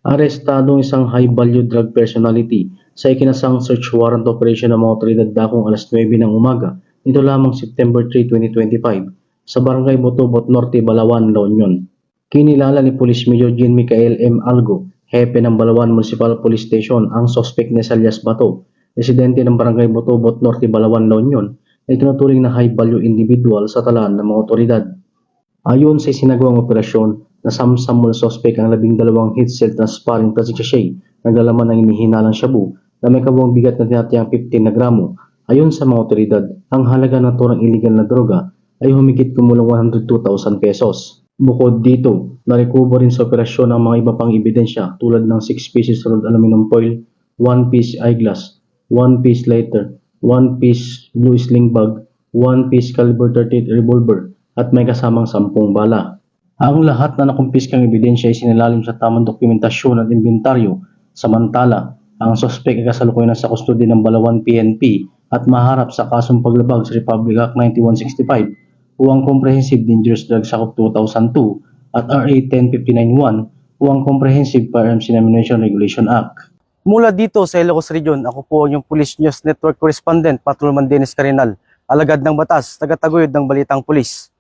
Arestado ang isang high-value drug personality sa ikinasang search warrant operation ng mga otoridad dakong alas 9 ng umaga nito lamang September 3, 2025 sa Barangay Botobot Norte, Balawan, La Union. Kinilala ni Police Major Jean Michael M. Algo, hepe ng Balawan Municipal Police Station, ang suspect na Elias Bato, residente ng Barangay Botobot Norte, Balawan, La Union, ay tinuturing na high-value individual sa talaan ng mga otoridad. Ayon sa isinagawang operasyon, nasamsam mula suspect ang 12 headset na sparring plastic sachet na naglalaman ng inihinalang shabu na may kabuang bigat na tinatayang 15 na gramo. Ayon sa mga otoridad, ang halaga ng turang illegal na droga ay humigit kumulang 102,000 pesos. Bukod dito, narecover rin sa operasyon ang mga iba pang ebidensya tulad ng 6 pieces rolled aluminum foil, 1 piece eyeglass, 1 piece lighter, 1 piece blue sling bag, 1 piece caliber 38 revolver at may kasamang 10 bala. Ang lahat na nakumpiskang ebidensya ay sinalalim sa tamang dokumentasyon at inventaryo. Samantala, ang suspect ay kasalukuyan sa kustodiya ng Balawan PNP at maharap sa kasong paglabag sa Republic Act 9165 o ang Comprehensive Dangerous Drugs Act of 2002 at RA 10591 o ang Comprehensive Firearms and Ammunition Regulation Act. Mula dito sa Ilocos Region, ako po yung Police News Network Correspondent, Patrolman Dennis Carinal, alagad ng batas, tagataguyod ng Balitang Pulis.